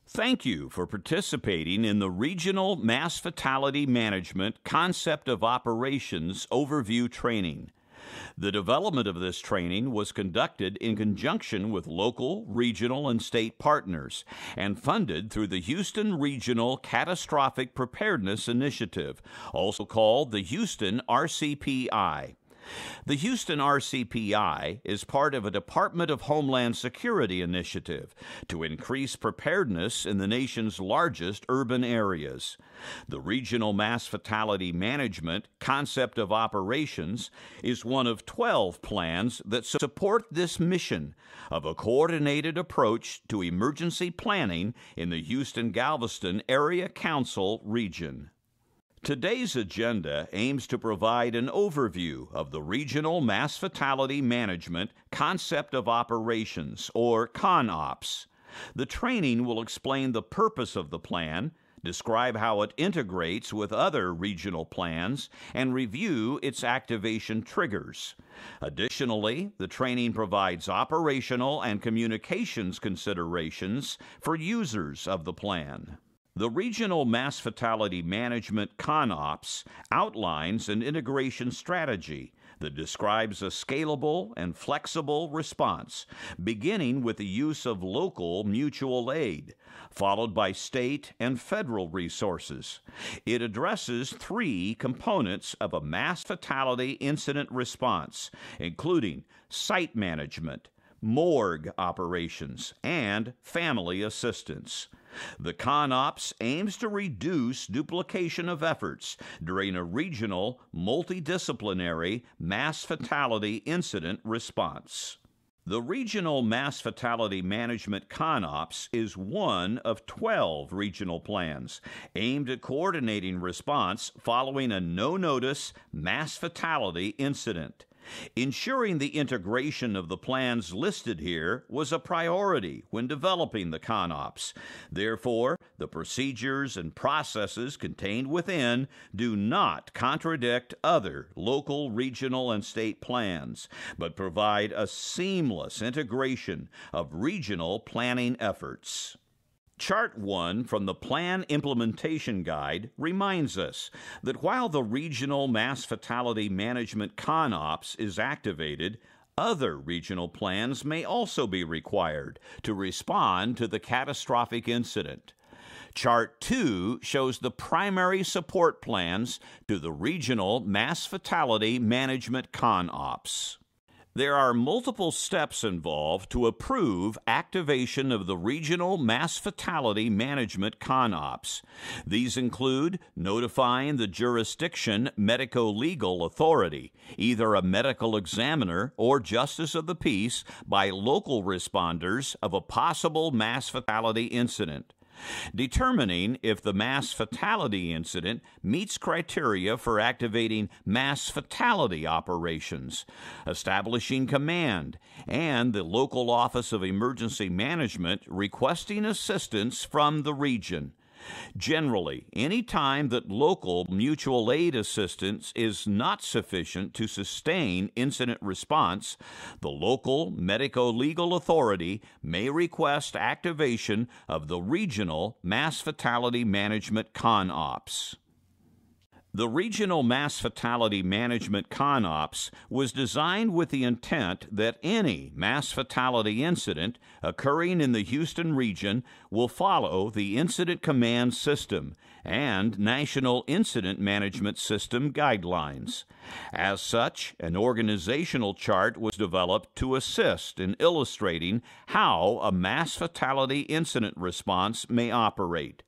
Thank you for participating in the Regional Mass Fatality Management Concept of Operations Overview Training. The development of this training was conducted in conjunction with local, regional, and state partners and funded through the Houston Regional Catastrophic Preparedness Initiative, also called the Houston RCPI. The Houston RCPI is part of a Department of Homeland Security initiative to increase preparedness in the nation's largest urban areas. The Regional Mass Fatality Management Concept of Operations is one of 12 plans that support this mission of a coordinated approach to emergency planning in the Houston-Galveston Area Council region. Today's agenda aims to provide an overview of the Regional Mass Fatality Management Concept of Operations, or CONOPS. The training will explain the purpose of the plan, describe how it integrates with other regional plans, and review its activation triggers. Additionally, the training provides operational and communications considerations for users of the plan. The Regional Mass Fatality Management CONOPS outlines an integration strategy that describes a scalable and flexible response, beginning with the use of local mutual aid, followed by state and federal resources. It addresses three components of a mass fatality incident response, including site management, morgue operations, and family assistance. The CONOPS aims to reduce duplication of efforts during a regional, multidisciplinary mass fatality incident response. The Regional Mass Fatality Management CONOPS is one of 12 regional plans aimed at coordinating response following a no-notice mass fatality incident. Ensuring the integration of the plans listed here was a priority when developing the CONOPS. Therefore, the procedures and processes contained within do not contradict other local, regional, and state plans, but provide a seamless integration of regional planning efforts. Chart 1 from the Plan Implementation Guide reminds us that while the Regional Mass Fatality Management CONOPS is activated, other regional plans may also be required to respond to the catastrophic incident. Chart 2 shows the primary support plans to the Regional Mass Fatality Management CONOPS. There are multiple steps involved to approve activation of the Regional Mass Fatality Management CONOPS. These include notifying the jurisdiction medico-legal authority, either a medical examiner or justice of the peace, by local responders of a possible mass fatality incident. Determining if the mass fatality incident meets criteria for activating mass fatality operations, establishing command, and the local Office of Emergency Management requesting assistance from the region. Generally, any time that local mutual aid assistance is not sufficient to sustain incident response, the local medico-legal authority may request activation of the Regional Mass Fatality Management CONOPS. The Regional Mass Fatality Management CONOPS was designed with the intent that any mass fatality incident occurring in the Houston region will follow the Incident Command System and National Incident Management System guidelines. As such, an organizational chart was developed to assist in illustrating how a mass fatality incident response may operate.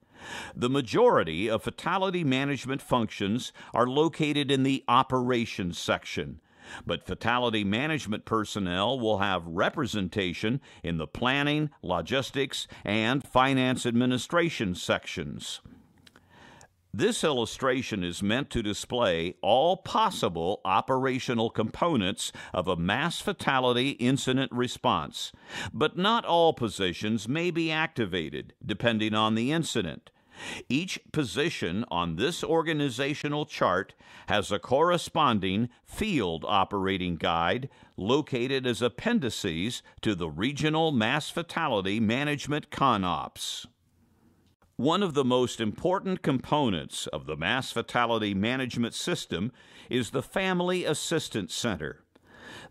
The majority of fatality management functions are located in the operations section, but fatality management personnel will have representation in the planning, logistics, and finance administration sections. This illustration is meant to display all possible operational components of a mass fatality incident response, but not all positions may be activated depending on the incident. Each position on this organizational chart has a corresponding field operating guide located as appendices to the Regional Mass Fatality Management CONOPS. One of the most important components of the mass fatality management system is the Family Assistance Center.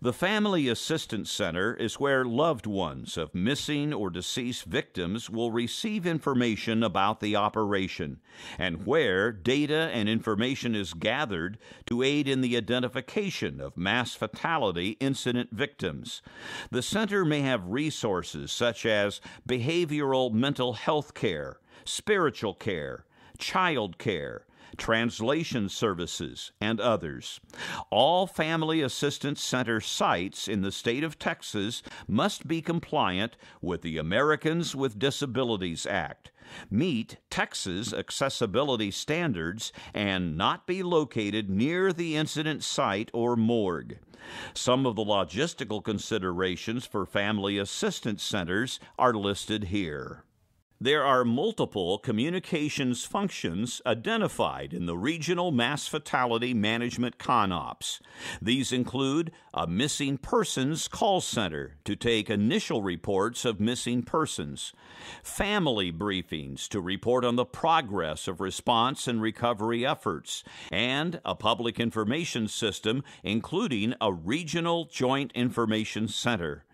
The Family Assistance Center is where loved ones of missing or deceased victims will receive information about the operation, and where data and information is gathered to aid in the identification of mass fatality incident victims. The center may have resources such as behavioral mental health care, spiritual care, child care, translation services, and others. All Family Assistance Center sites in the state of Texas must be compliant with the Americans with Disabilities Act, meet Texas accessibility standards, and not be located near the incident site or morgue. Some of the logistical considerations for Family Assistance Centers are listed here. There are multiple communications functions identified in the Regional Mass Fatality Management CONOPS. These include a missing persons call center to take initial reports of missing persons, family briefings to report on the progress of response and recovery efforts, and a public information system including a Regional Joint Information Center.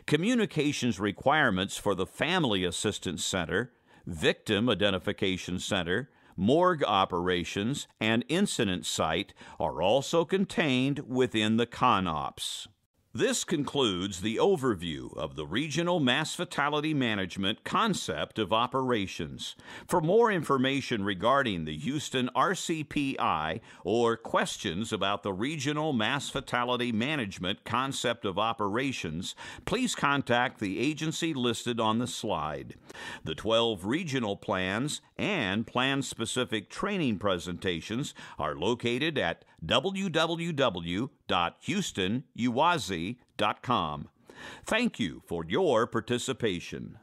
Communications requirements for the Family Assistance Center, Victim Identification Center, morgue operations, and incident site are also contained within the CONOPS. This concludes the overview of the Regional Mass Fatality Management concept of operations. For more information regarding the Houston RCPI or questions about the Regional Mass Fatality Management concept of operations, please contact the agency listed on the slide. The 12 regional plans and plan-specific training presentations are located at www.houstonuwazi.com. Thank you for your participation.